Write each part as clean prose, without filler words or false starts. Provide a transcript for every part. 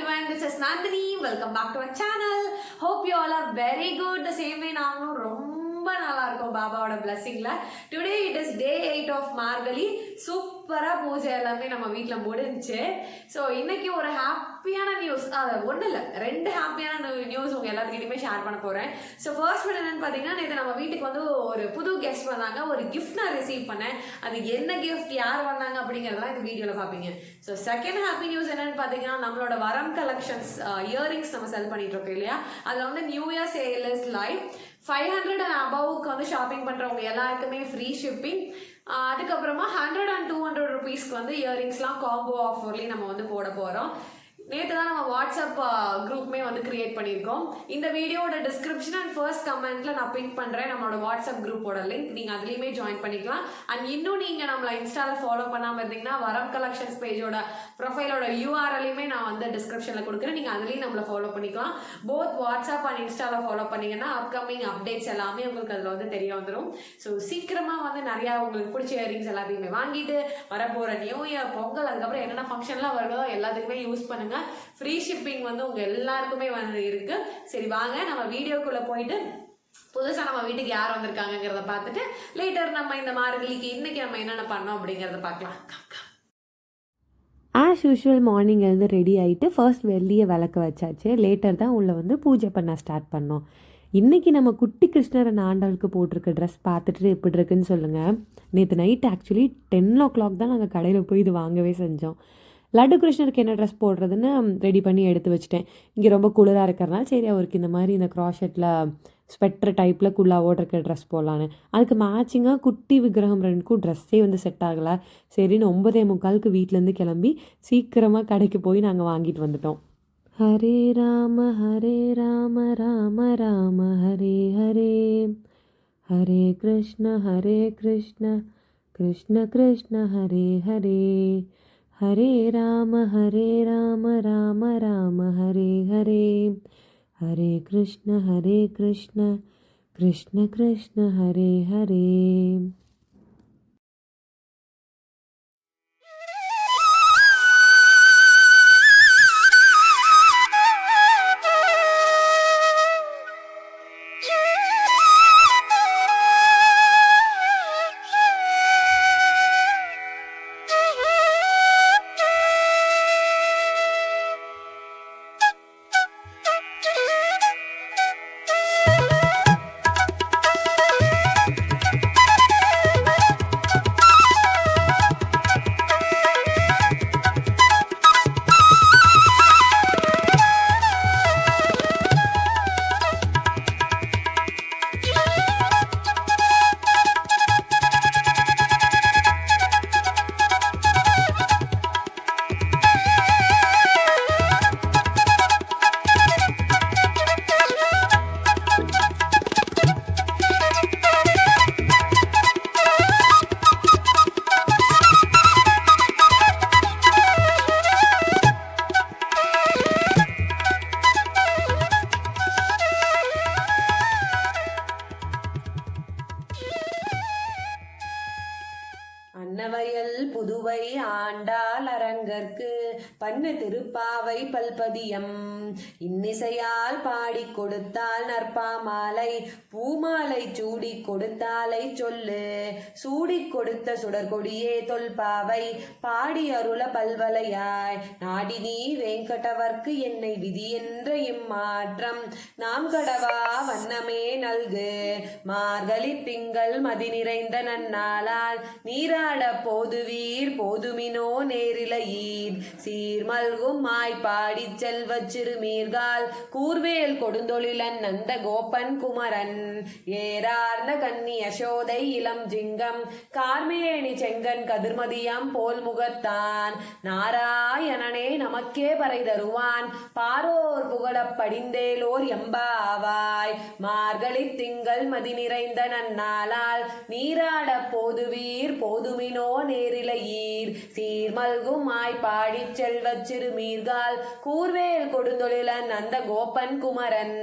everyone, this is Nandini. Welcome back to our channel. Hope you all are very good. The same way நாங்களும் ரொம்ப நல்லா இருக்கோம் பாபாவோட blessingல. Today it is day 8 of Margali. சூப்பரா பூஜை எல்லாமே நம்ம வீட்ல முடிஞ்சுச்சு. ஸோ இன்னைக்கு ஒரு ஹாப்பியான நியூஸ், ஒன்றும் இல்லை, ரெண்டு ஹாப்பியான நியூஸ் உங்க எல்லாத்துக்கிட்டையுமே ஷேர் பண்ண போறேன். ஸோ ஃபர்ஸ்ட் ஒன் என்னன்னு பார்த்தீங்கன்னா, நேற்று நம்ம வீட்டுக்கு வந்து ஒரு புது கெஸ்ட் வந்தாங்க. ஒரு கிஃப்ட் நான் ரிசீவ் பண்ணேன். அது என்ன கிஃப்ட், யார் வந்தாங்க அப்படிங்கிறதெல்லாம் இந்த வீடியோவில் பார்ப்பீங்க. ஸோ செகண்ட் ஹாப்பி நியூஸ் என்னன்னு பார்த்தீங்கன்னா, நம்மளோட வரம் கலெக்ஷன்ஸ் இயரிங்ஸ் நம்ம செல் பண்ணிட்டு இருக்கோம் இல்லையா, அதில் வந்து new year sale is live. 500 and அபவுக்கு வந்து ஷாப்பிங் பண்ணுறவங்க எல்லாருக்குமே ஃப்ரீ ஷிப்பிங். அதுக்கப்புறமா 100 and 200 ருபீஸ்க்கு வந்து இயரிங்ஸ்லாம் காம்போ ஆஃபர்லேயும் நம்ம வந்து போட போகிறோம். நேற்று தான் நம்ம வாட்ஸ்அப் குரூப்புமே வந்து கிரியேட் பண்ணியிருக்கோம். இந்த வீடியோட டிஸ்கிரிப்ஷன் அண்ட் ஃபர்ஸ்ட் கமெண்ட்டில் நான் பின் பண்ணுறேன் நம்மளோட வாட்ஸ்அப் குரூப்போட லிங்க். நீங்கள் அதுலேயுமே ஜாயின் பண்ணிக்கலாம். அண்ட் இன்னும் நீங்கள் நம்மளை இன்ஸ்டாவில் ஃபாலோ பண்ணாமல் இருந்தீங்கன்னா, வரம் கலெக்ஷன்ஸ் பேஜோட ப்ரொஃபைலோட யூஆர்எல்லையுமே நான் வந்து டிஸ்கிரிப்ஷனில் கொடுக்குறேன். நீங்கள் அதுலேயும் நம்மளை ஃபாலோ பண்ணிக்கலாம். போத் வாட்ஸ்அப் அண்ட் இன்ஸ்டாவில் ஃபாலோ பண்ணிங்கன்னா அப்கமிங் அப்டேட்ஸ் எல்லாமே உங்களுக்கு அதில் வந்து தெரிய வந்துடும். ஸோ சீக்கிரமாக வந்து நிறையா உங்களுக்கு பிடிச்ச இயரிங்ஸ் எல்லாத்தையுமே வாங்கிட்டு வரப்போகிற நியூ இயர், பொங்கல், அதுக்கப்புறம் என்னென்ன ஃபங்க்ஷன்லாம் வருதோ எல்லாத்துக்குமே யூஸ் பண்ணுங்கள். ஃப்ரீ ஷிப்பிங் வந்து உங்க எல்லாருக்குமே வந்து இருக்கு. சரி வாங்க நம்ம வீடியோக்குள்ள போயிட்டு புதுசா நம்ம வீட்டுக்கு யார் வந்திருக்காங்கிறத பார்த்துட்டு லேட்டர் நம்ம இந்த மார்கழிக்கு இன்னைக்கு நம்ம என்னென்ன பண்ணோம் அப்படிங்கிறத பார்க்கலாம். ஆஸ் யூஷுவல் மார்னிங் எழுந்து ரெடி ஆகிட்டு ஃபர்ஸ்ட் வெளியே விளக்க வச்சாச்சு. லேட்டர் தான் உள்ளே வந்து பூஜை பண்ண ஸ்டார்ட் பண்ணோம். இன்றைக்கி நம்ம குட்டி கிருஷ்ணரன் ஆண்டாளுக்கு போட்டிருக்க ட்ரெஸ் பார்த்துட்டு எப்படி இருக்குன்னு சொல்லுங்கள். நேற்று நைட் ஆக்சுவலி 10 o'clock தான் நாங்கள் கடையில் போய் இது வாங்கவே செஞ்சோம். லட்டு கிருஷ்ணருக்கு என்ன ட்ரெஸ் போடுறதுன்னு ரெடி பண்ணி எடுத்து வச்சுட்டேன். இங்கே ரொம்ப குளிராக இருக்கிறனால சரி அவருக்கு இந்த மாதிரி இந்த க்ராஷெட்டில் ஸ்வெட்டர் டைப்பில் குள்ளாவோட இருக்கிற ட்ரெஸ் போடலான்னு. அதுக்கு மேட்சிங்காக குட்டி விக்கிரகம் ரெண்டுக்கும் ட்ரெஸ்ஸே வந்து செட் ஆகலை. சரின்னு 9:45 வீட்டிலேருந்து கிளம்பி சீக்கிரமாக கடைக்கு போய் நாங்கள் வாங்கிட்டு வந்துட்டோம். ஹரே ராம ராம ராம ஹரே ஹரே, ஹரே கிருஷ்ண கிருஷ்ண கிருஷ்ண ஹரே ஹரே, ஹரே ராம ராம ராம ஹரே ஹரே, ஹரே கிருஷ்ண கிருஷ்ண கிருஷ்ண ஹரே ஹரே. அன்னவயல் புதுவை ஆண்டாள் அரங்கற்கு பண்ண திருப்பாவை பல்பதியம் இன்னிசையால் பாடி கொடுத்தால் நற்பாமாலை, பூமாலை சூடி கொடுத்தாலை சொல்லு, சூடி கொடுத்த சுடர்கொடியே தொல்பாவை பாடி அருள பல்வலையாய், நாடினி வேங்கடவர்க்கு என்னை விதி என்ற இம்மாற்றம் நாம் கடவா வண்ணமே நல்கு, மார்கழி திங்கள் மதி நிறைந்த நன்னாளால் நீராட போதுவீர் போதுமினோ நேரிலையீர், சீர்மல்கும் மாய்ப்பாடி செல்வச் சிறுமீர்கால் கூர்வேல் கொடுந்தொழிலன் நந்த கோபன் குமரன், ஏறார்ந்த கன்னி யசோதை இளம் ஜிங்கம் கார்மேனி செங்கன் கதிர்மதியம் போல் முகத்தான், நாராயணனே நமக்கே பறை தருவான் பாரோர் புகழப் படிந்தேலோர் எம்பாவாய், மார்கழி திங்கள் மதி நிறைந்த நன்னாளால் நீராட போதுவீர் போதுமினோ நேரிலையீர், சீர்மல்கும் மாய்ப்பாடி செல்வச் சிறுமீர்கால் கூர்வேல் கொடுந்தொழிலன் அந்த கோபன் குமரன்,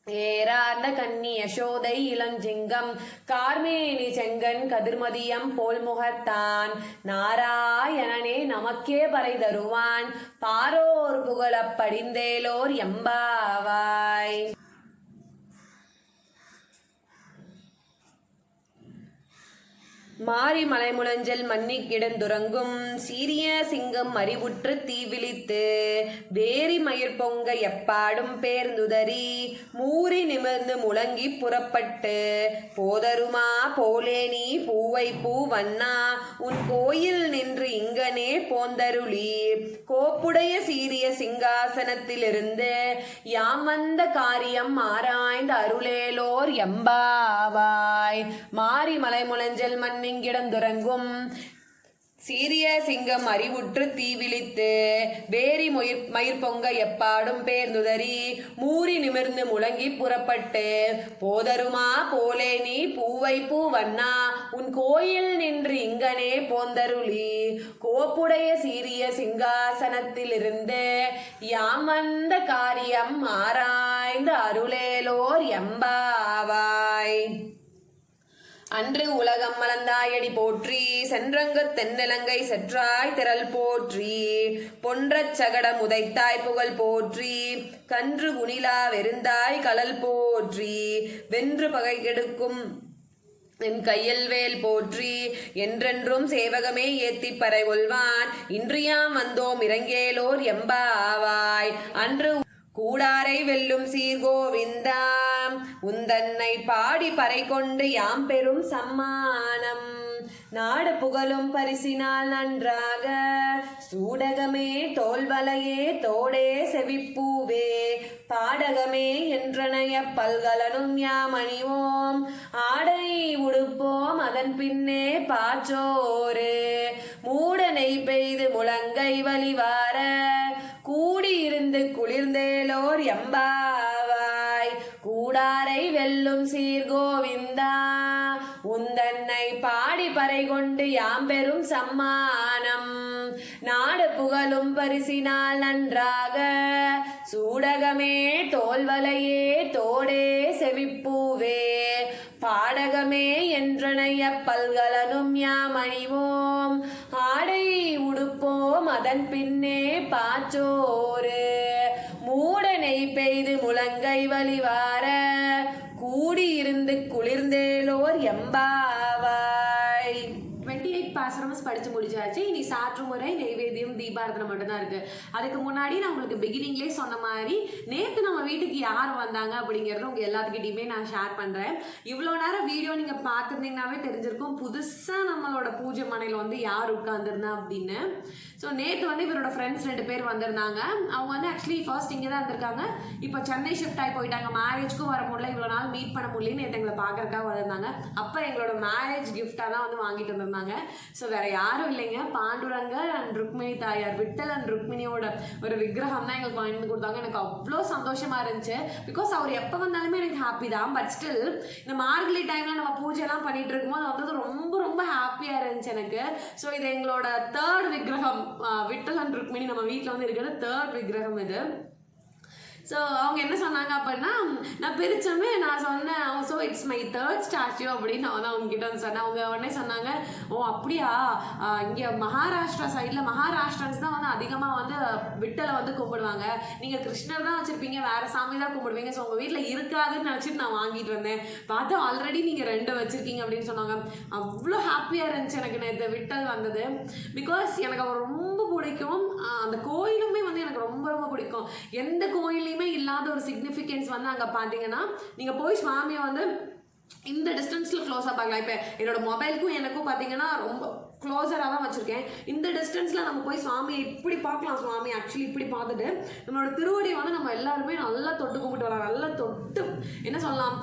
ஏறார்ந்த கன்னி யசோதை இளஞ்சிங்கம் கார்மேனி செங்கன் கதிர்மதியம் போல் முகத்தான் நாராயணனே நமக்கே பறை தருவான் பாரோர் புகழப் படிந்தேலோர் எம்பாவாய். மாரி மலைமுழஞ்சல் மன்னி கிடந்துறங்கும் சீரிய சிங்கம் அறிவுற்று தீவிழித்து வேரி மயிர் பொங்க எப்பாடும் பேர்ந்துதறி மூறி நிமிர்ந்து முழங்கி புறப்பட்டு போதருமா போலே நீ பூவை பூ வண்ணா உன் கோயில் நின்று இங்கனே போந்தருளி கோப்புடைய சீரிய சிங்காசனத்திலிருந்து யாம் வந்த காரியம் ஆராய்ந்த அருளேலோர் எம்பாவாய். மாரி மலைமுழஞ்சல் மன்னி கிடந்துறங்கும் சீரிய சிங்கம் அறிவுற்று தீவிழித்து வேரி மயிர் பொங்க எப்பாடும் பேர்ந்துதறி மூறி நிமிர்ந்து முழங்கி புறப்பட்டு போதருமா போலே நீ பூவை பூ வண்ணா உன் கோயில் நின்று இங்கனே போந்தருளி கோப்புடைய சீரிய சிங்காசனத்திலிருந்து யாம் வந்த காரியம் ஆராய்ந்து அருளேலோர் எம்பாவாய். அன்று உலகம் மலர்ந்தாயடி போற்றி சென்றங்கு தென்னிலங்கை செற்றாய் திரள் போற்றி பொன்றச் சகடம் உதைத்தாய் புகழ் போற்றி கன்று குணிலா வெறுந்தாய் கலல் போற்றி வென்று பகை கெடுக்கும் என் கையில் வேல் போற்றி என்றென்றும் சேவகமே ஏத்தி பறை கொள்வான் இன்றியாம் வந்தோம் இறங்கேலோர் எம்பாவாய். அன்று கூடாரை வெல்லும் சீர்கோவிந்தாம் உந்தன்னை பாடி பறை கொண்டு யாம் பெரும் சம்மானம் நாடு புகழும் பரிசினால் நன்றாக சூடகமே தோல்வலையே தோடே செவிப்பூவே பாடகமே என்றனைய பல்கலனும் யாம் அணிவோம் ஆடை உடுப்போம் அதன் பின்னே பாச்சோறு மூட நெய் பெய்து முழங்கை வழிவார கூடியிருந்து குளிர்ந்தேலோர் எம்பாவாய். கூடாரை வெல்லும் சீர்கோவிந்தா உந்தன்னை பாடி பறை கொண்டு யாம் பெரும் சம்மானம் நாடு புகழும் பரிசினால் நன்றாக சூடகமே தோல்வலையே தோடே செவிப்பூவே பாடகமே என்றனைய பல்கலனும் யாம் அணிவோம் ஆடை உடுப்போம் அதன் பின்னே பாச்சோறு மூட நெய் பெய்து முழங்கை வழிவார கூடியிருந்து குளிர்ந்தேலோர் எம்பாவாய். 28 பாசுரம்ஸ் படிச்சு முடிச்சாச்சு. இனி சாற்று முறை நெய்வேத்தியம் தீபாரதனை மட்டும்தான் இருக்கு. அதுக்கு முன்னாடி நான் உங்களுக்கு பிகினிங்லேயே சொன்ன மாதிரி நேற்று நம்ம வீட்டுக்கு யார் வந்தாங்க அப்படிங்கிறது உங்க எல்லாத்துக்கிட்டையுமே நான் ஷேர் பண்றேன். இவ்வளோ நேரம் வீடியோ நீங்க பார்த்துருந்தீங்கன்னாவே தெரிஞ்சிருக்கும் புதுசா நம்மளோட பூஜை மனையில் வந்து யார் உட்காந்துருந்தா அப்படின்னு. ஸோ நேற்று வந்து இவரோட ஃப்ரெண்ட்ஸ் 2 பேர் வந்திருந்தாங்க. அவங்க வந்து ஆக்சுவலி ஃபர்ஸ்ட் இங்கே தான் இருந்திருக்காங்க. இப்போ சென்னை ஷிஃப்ட் ஆகி போயிட்டாங்க. மேரேஜ்க்கும் வர முடியல, இவ்வளோ நாள் மீட் பண்ண முடியலன்னு நேற்று எங்களை பார்க்கறக்காக வந்திருந்தாங்க. அப்போ எங்களோட மேரேஜ் கிஃப்டாக தான் வந்து வாங்கிட்டு வந்திருந்தாங்க. ஸோ வேற யாரும் இல்லைங்க, பாண்டுரங்கர் அண்ட் ருக்மிணி தாயார், விட்டல் அண்ட் ருக்மிணியோட ஒரு விக்கிரகம் தான் எங்களுக்கு வாங்கி கொடுத்தாங்க. எனக்கு அவ்வளோ சந்தோஷமா இருந்துச்சு. பிகாஸ் அவர் எப்போ வந்தாலுமே எனக்கு ஹாப்பி தான். பட் ஸ்டில் இந்த மார்கழி டைம்ல நம்ம பூஜைலாம் பண்ணிட்டு இருக்கும்போது வந்து ரொம்ப ரொம்ப ஹாப்பியா இருந்துச்சு எனக்கு. ஸோ இது எங்களோட 3rd விக்கிரகம். விட்டல் அண்ட் ருக்மிணி நம்ம வீட்டில் வந்து இருக்கிற 3rd விக்கிரகம் இது. ஸோ அவங்க என்ன சொன்னாங்க அப்படின்னா, நான் பிரிச்சோமே நான் சொன்னேன் so it's my 3rd statue அப்படின்னு நான் வந்து அவங்க கிட்ட வந்து சொன்னேன். அவங்க உடனே சொன்னாங்க, ஓ அப்படியா, இங்கே மகாராஷ்டிரா சைடில் மகாராஷ்டிரன்ஸ் தான் வந்து அதிகமாக வந்து விட்டலை வந்து கும்பிடுவாங்க, நீங்கள் கிருஷ்ணர் தான் வச்சுருப்பீங்க, வேறு சாமி தான் கும்பிடுவீங்க, ஸோ உங்கள் வீட்டில் இருக்காதுன்னு நினச்சிட்டு நான் வாங்கிட்டு வந்தேன், பார்த்தா ஆல்ரெடி நீங்கள் 2 வச்சுருக்கீங்க அப்படின்னு சொன்னாங்க. அவ்வளோ ஹாப்பியாக இருந்துச்சு எனக்கு நேற்று விட்டல் வந்தது. பிகாஸ் எனக்கு அவர் ரொம்ப பிடிக்கும். அந்த கோயிலுமே வந்து எனக்கு ரொம்ப ரொம்ப பிடிக்கும். எந்த கோயிலையுமே இல்லாத ஒரு சிக்னிஃபிகன்ஸ் வந்து அங்கே பார்த்தீங்கன்னா, நீங்கள் போய் சுவாமியை வந்து இந்த டிஸ்டன்ஸில் க்ளோஸாக பார்க்கலாம். இப்போ என்னோட மொபைலுக்கும் எனக்கும் பார்த்தீங்கன்னா ரொம்ப க்ளோஸராக தான் வச்சுருக்கேன். இந்த டிஸ்டன்ஸில் நம்ம போய் சுவாமியை இப்படி பார்க்கலாம். சுவாமி ஆக்சுவலி இப்படி பார்த்துட்டு நம்மளோட திருவடியை வந்து நம்ம எல்லாருமே நல்லா தொட்டு கும்பிட்டு வரலாம். நல்லா தொட்டு என்ன சொல்லலாம்,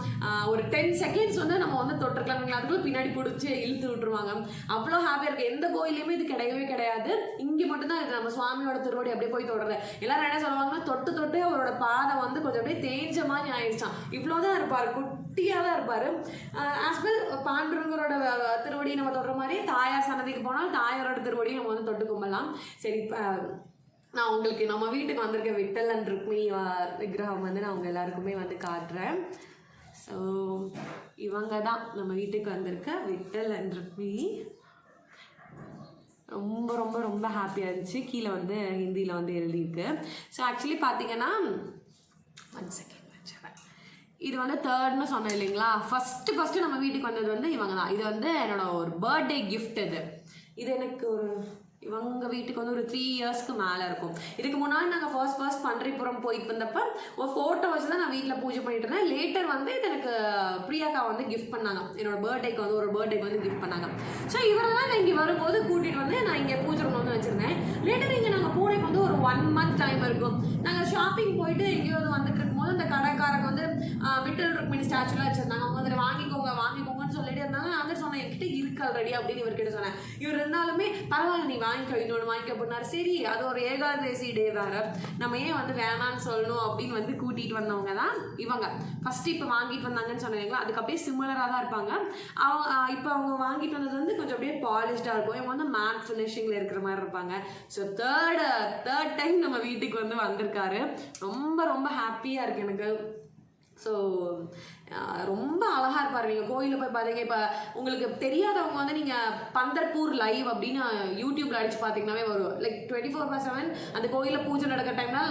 ஒரு 10 செகண்ட்ஸ் வந்து நம்ம வந்து தொட்டுருக்கலாம். அதுக்குள்ள பின்னாடி பிடிச்சி இழுத்து விட்டுருவாங்க. அவ்வளோ ஹாப்பியாக இருக்குது. எந்த கோயிலையுமே இது கிடையவே கிடையாது. இங்கே மட்டும்தான் இருக்குது நம்ம சுவாமியோட திருவடி அப்படியே போய் தொடுறது. எல்லாரும் என்ன சொல்லுவாங்கன்னா, தொட்டு தொட்டு அவரோட பாதை வந்து கொஞ்சம் அப்படியே தேஞ்ச மாதிரி ஆயிடுச்சான். இவ்வளோதான் இருப்பார், குட்டியாக தான் இருப்பார். ஆஸ் வெல் பாண்டுரங்கரோட திருவடியை நம்ம தொடுற மாதிரி தாயார் சன்னதிக்கு போனால் தாயாரோட திருவடியை நம்ம வந்து தொட்டு கும்பலாம். சரி, நான் உங்களுக்கு நம்ம வீட்டுக்கு வந்திருக்க விட்டல் அண்ட் ருக்மிணி விக்கிரகம் வந்து நான் உங்கள் எல்லாருக்குமே வந்து காட்டுறேன். ஸோ இவங்க தான் நம்ம வீட்டுக்கு வந்திருக்க விட்டல் அண்ட் ருக்மிணி. ரொம்ப ரொம்ப ரொம்ப ஹாப்பியாக இருந்துச்சு. கீழே வந்து ஹிந்தியில் வந்து எழுதியிருக்கு. ஸோ ஆக்சுவலி பார்த்தீங்கன்னா 1 செகண்ட் இது வந்து தேர்ட்னு சொன்னேன் இல்லைங்களா. ஃபஸ்ட்டு நம்ம வீட்டுக்கு வந்தது வந்து இவங்க தான். இது வந்து என்னோட ஒரு பர்த்டே கிஃப்ட். இது எனக்கு ஒரு இவங்க வீட்டுக்கு வந்து ஒரு 3 இயர்ஸ்க்கு மேலே இருக்கும். இதுக்கு முன்னாடி நாங்கள் ஃபர்ஸ்ட் பன்றிபுரம் போயிட்டு வந்தப்போ ஒரு ஃபோட்டோ வச்சு தான் நான் வீட்டில் பூஜை பண்ணிட்டு இருந்தேன். லேட்டர் வந்து இது எனக்கு பிரியாக்கா வந்து கிஃப்ட் பண்ணாங்க. என்னோட பர்த்டேக்கு வந்து ஒரு பர்த்டேக்கு வந்து கிஃப்ட் பண்ணாங்க. ஸோ இவரை தான் நான் இங்கே வரும்போது கூட்டிகிட்டு வந்து நான் இங்கே பூஜை ரூம் வந்து வச்சுருந்தேன். லேட்டர் இங்கே நாங்கள் பூனைக்கு வந்து ஒரு 1 மந்த் டைம் இருக்கும். நாங்கள் ஷாப்பிங் போயிட்டு எங்கேயோ வந்துட்டு இருக்கும்போது அந்த கடைக்காரங்க வந்து விட்டல் ருக்மிணி ஸ்டாச்சுலாம் வச்சுருந்தாங்க. அவங்க வந்து வாங்கிக்கோங்கன்னு சொல்லிட்டு இருந்தாங்க. நான் வந்து சொன்னேன் என்கிட்ட இருக்கு ஆல்ரெடி அப்படின்னு இவர்கிட்ட சொன்னேன். இவர் இருந்தாலுமே பரவாயில்ல நீ வாங்கிக்கோ இன்னொன்று வாங்கிக்க அப்படின்னாரு. சரி அது ஒரு ஏகாதசி டே வேறு, நம்ம ஏன் வந்து வேணான்னு சொல்லணும் அப்படின்னு வந்து கூட்டிகிட்டு வந்தவங்க தான் இவங்க. ஃபஸ்ட்டு இப்போ வாங்கிட்டு வந்தாங்கன்னு சொன்னீங்களா, அதுக்கு அப்படியே சிமிலராக தான் இருப்பாங்க. இப்போ அவங்க வாங்கிட்டு வந்தது வந்து கொஞ்சம் அப்படியே பாலிஷ்டாக இருக்கும். இவங்க வந்து மேட் ஃபினிஷிங்கில் இருக்கிற மாதிரி இருப்பாங்க. ஸோ தேர்ட் டைம் நம்ம வீட்டுக்கு வந்து வந்திருக்காரு. ரொம்ப ரொம்ப ஹாப்பியாக இருக்குது எனக்கு. ஸோ ரொம்ப அழகாக இருப்பார். நீங்கள் கோயிலில் போய் பார்த்தீங்க, இப்போ உங்களுக்கு தெரியாதவங்க வந்து நீங்கள் பந்தர்பூர் லைவ் அப்படின்னு யூடியூப்ல அடிச்சு பார்த்தீங்கன்னாவே வரும். லைக் 24/7 அந்த கோயிலில் பூஜை நடக்கிற டைம்னா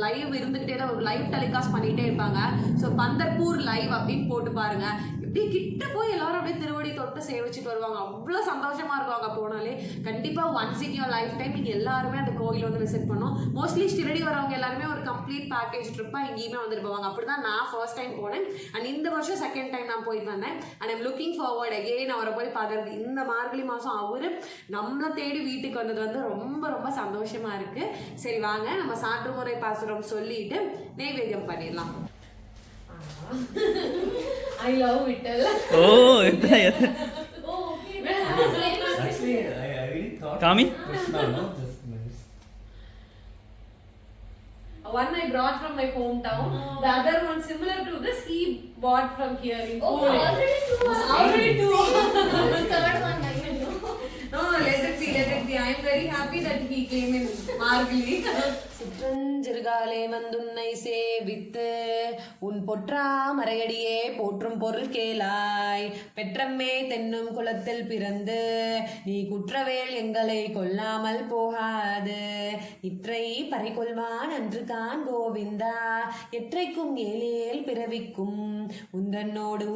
லைவ் இருந்துக்கிட்டே தான் லைவ் டெலிகாஸ்ட் பண்ணிகிட்டே இருப்பாங்க. ஸோ பந்தர்பூர் லைவ் அப்படின்னு போட்டு பாருங்க. இப்படி கிட்ட போய் எல்லாரும் அப்படியே திருவடி தொட்டு சேவிச்சுட்டு வருவாங்க. அவ்வளோ சந்தோஷமாக இருக்கும் அங்கே போனாலே. கண்டிப்பாக once in your life time நீங்கள் எல்லாருமே அந்த கோயில் வந்து விசிட் பண்ணோம். மோஸ்ட்லி ஷிரடி வரவங்க எல்லாருமே ஒரு கம்ப்ளீட் பேக்கேஜ் ட்ரிப்பாக எங்கேயுமே வந்துட்டு போவாங்க. அப்படி தான் நான் ஃபர்ஸ்ட் டைம் போனேன். அண்ட் இந்த வருஷம் செகண்ட் டைம் நான் போயிட்டு வந்தேன். And I'm looking forward again அவரை போய் பார்க்கறதுக்கு. இந்த மார்கழி மாதம் அவர் நம்மளை தேடி வீட்டுக்கு வந்தது வந்து ரொம்ப ரொம்ப சந்தோஷமாக இருக்குது. சரி வாங்க நம்ம சாற்று முறை பாசுரம் சொல்லிட்டு நெய்வேத்தியம் பண்ணிடலாம். I love Vittal. Oh, actually, I really thought Kami? Krishna, no? Just nice. One I brought from my hometown. Oh. The other one similar to this he bought from here in Pune. Already two. Third one I can do. No, let it be. I am very happy that he came in Margali. சிற்றஞ்சிறுகாலே வந்துன்னை சேவித்து உன் பொற்றாமரையடியே போற்றும் பொருள் கேளாய். பெற்றம்மே தென்னும் குலத்தில் பிறந்து நீ குற்றவேல் எங்களை கொல்லாமல் போகாது. இற்றை பறைகொள்வான் அன்று கான் கோவிந்தா எற்றைக்கும் ஏழேல் பிறவிக்கும் உந்தன்னோடு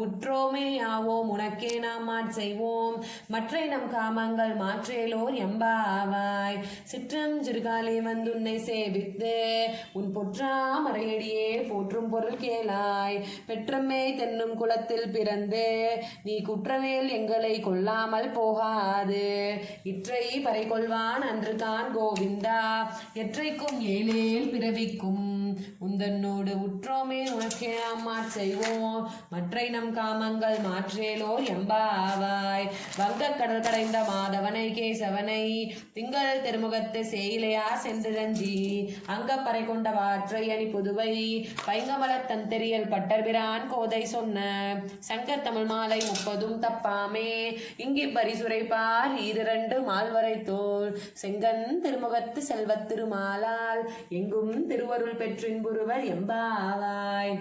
உற்றோமே ஆவோம் உனக்கே நாம் மாட்செய்வோம் மற்றை நம் காமங்கள் மாற்றேலோர் எம்பாவாய். சிற்றஞ்சிறுகாலே வந்துன்னை சேவித்து உன் பொற்றாமரையடியே போற்றும் பொருள் கேளாய். பெற்றம்மே தென்னும் குலத்தில் பிறந்து நீ குற்றவேல் எங்களை கொல்லாமல் போகாது. இற்றை பறைகொள்வான் அன்று கான் கோவிந்தா எற்றைக்கும் ஏழேல் பிறவிக்கும் உந்தன்னோடு உற்றோமே உனக்கே நாம் மாட்செய்வோம் மற்றை நம் காமங்கள் மாற்றேலோர் எம்பாவாய். வங்கக் கடல் கடைந்த மாதவனை கேசவனை திங்கள் திருமுகத்து சேயிலையா சென்றிரஞ்சி அங்கப்பறை கொண்ட வாற்றை அணி புதுவை பைங்கமலத் தந்தெரியல் பட்டர்பிரான் கோதை சொன்ன சங்கத் தமிழ் மாலை 30 தப்பாமே. இங்கே பரிசுரைப்பார் 2 மால்வரை தோல் செங்கன் திருமுகத்து செல்வத் திருமாலால் எங்கும் திருவருள் பெற்றின்புருவர் எம்பாவாய்.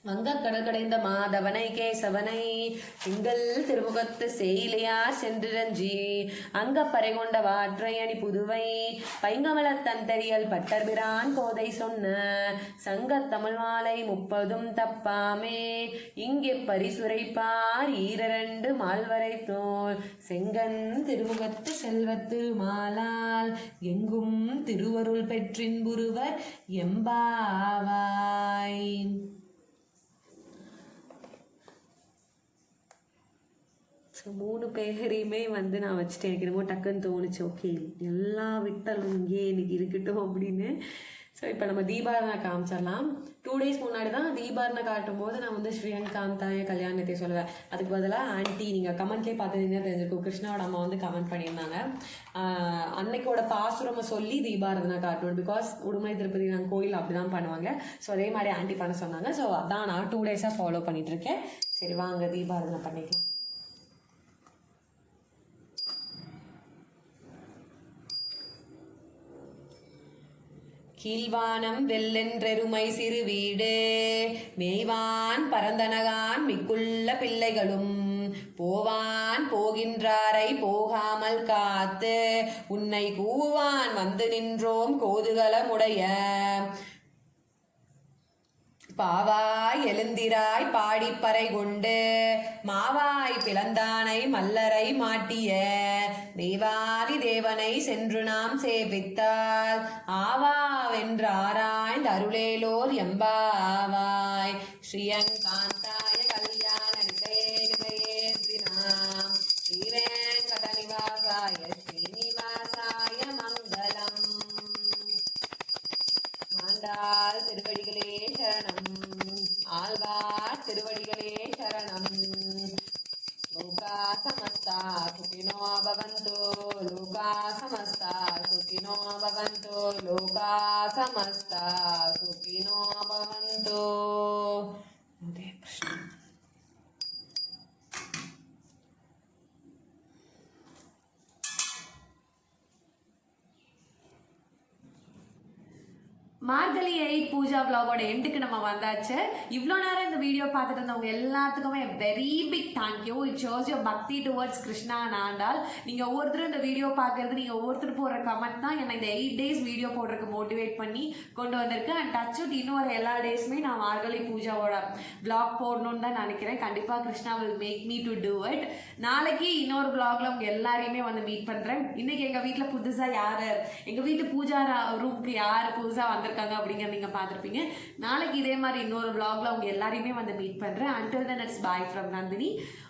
வங்கக் கடல் கடைந்த மாதவனை கேசவனை திங்கள் திருமுகத்து சேயிலையார் சென்றிரஞ்சி அங்கப்பறை கொண்ட வாற்றை அணி புதுவை பைங்கமலத் தந்தெரியல் பட்டர்பிரான் கோதை சொன்ன சங்கத் தமிழ் மாலை 30 தப்பாமே. இங்கே பரிசுரைப்பார் 2 மால்வரை தோல் செங்கன் திருமுகத்து செல்வத் திருமாலால் எங்கும் திருவருள் பெற்றின்புருவர் எம்பாவாய். ஸோ 3 பேரையுமே வந்து நான் வச்சுட்டு எனக்கு என்னமோ டக்குன்னு தோணுச்சு, ஓகே எல்லா விட்டலும் இங்கே எனக்கு இருக்கட்டும் அப்படின்னு. ஸோ இப்போ நம்ம தீபாவளி காமிச்சிடலாம். 2 days முன்னாடி தான் தீபாவளி காட்டும் போது நான் வந்து ஸ்ரீயங்காந்தாய கல்யாணத்தை சொல்லுவேன். அதுக்கு பதிலாக ஆண்டி நீங்கள் கமெண்ட்லேயே பார்த்துருந்தீங்கன்னா தெரிஞ்சிருக்கும், கிருஷ்ணாவோட அம்மா வந்து கமெண்ட் பண்ணியிருந்தாங்க அன்னைக்கோட பாசுரமை சொல்லி தீபாரதனை காட்டணும். பிகாஸ் உடுமலை திருப்பதி நாங்கள் கோயில் அப்படி தான் பண்ணுவாங்க. ஸோ அதே மாதிரி ஆண்டி பண்ண சொன்னாங்க. ஸோ அதான் நான் 2 days ஃபாலோ பண்ணிகிட்ருக்கேன். சரி வாங்க தீபாரதனை பண்ணிக்கலாம். கீழ்வானம் வெள்ளென்றெருமை சிறு வீடு மேய்வான் பரந்தனகான் மிக்குள்ள பிள்ளைகளும் போவான் போகின்றாரை போகாமல் காத்து உன்னை கூவான் வந்து நின்றோம் கோதுகலமுடைய பாவாய் எழுந்திராய் பாடிப்பறை கொண்டு மாவாய் பிளந்தானை மல்லரை மாட்டிய தேவாதி தேவனை சென்று நாம் சேவித்தால் ஆவாவென்றாராய்ந்து அருளேலோர் எம்பாவாய் ஸ்ரீயங்காந்தாய கல்யாண நிலையேத்ரினாம் ஸ்ரீவேங்கட நிவாசாய ஸ்ரீனிவாசாய மங்களம். ஆண்டாள் திருவடிகளே சரணம், ஆழ்வார் திருவடிகளே சரணம். லோகா சமஸ்தா சுகினோ பவந்து, லோகா சமஸ்தா சுகினோ பவந்து, லோகா சமஸ்தா சுகினோ பவந்து. ஹரே கிருஷ்ணா. மார்கழி 8 பூஜா vlogோட எண்டுக்கு நம்ம வந்தாச்சு. இவ்வளோ நேரம் இந்த வீடியோ பார்த்துட்டு இருந்தவங்க எல்லாத்துக்குமே very big thank you. It shows your bhakti towards Krishna and Andal. நீங்கள் ஒவ்வொருத்தரும் இந்த வீடியோ பார்க்குறது, நீங்கள் ஒவ்வொருத்தர் போடுற கமெண்ட் தான் என்னை இந்த 8 days வீடியோ போடுறதுக்கு மோட்டிவேட் பண்ணி கொண்டு வந்திருக்கு. அண்ட் டச் விட் இன்னும் ஒரு எல்லா டேஸுமே நான் மார்கழி பூஜாவோட vlog போடணும்னு தான் நினைக்கிறேன். கண்டிப்பாக Krishna will make me to do it. நாளைக்கு இன்னொரு vlogல உங்கள் எல்லாரையுமே வந்து மீட் பண்ணுறேன். இன்றைக்கி எங்கள் வீட்டில் புதுசாக யார், எங்கள் வீட்டு பூஜா ரூமுக்கு யார் புதுசாக வந்திருக்காங்க அப்படிங்கிற நீங்க பார்த்துருப்பீங்க. நாளைக்கு இதே மாதிரி இன்னொரு vlogல உங்க எல்லாரையுமே வந்து மீட் பண்றேன். until then it's bye from Nandini.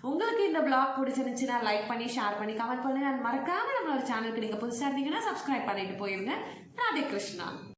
உங்களுக்கு இந்த vlog பிடிச்சிருந்துச்சுன்னா லைக் பண்ணி ஷேர் பண்ணி கமெண்ட் பண்ணுங்க. மறக்காம நம்மளோட சேனலுக்கு நீங்க புதுசா இருந்தீங்கன்னா சப்ஸ்கிரைப் பண்ணிட்டு போயிருங்க. ராதே கிருஷ்ணா.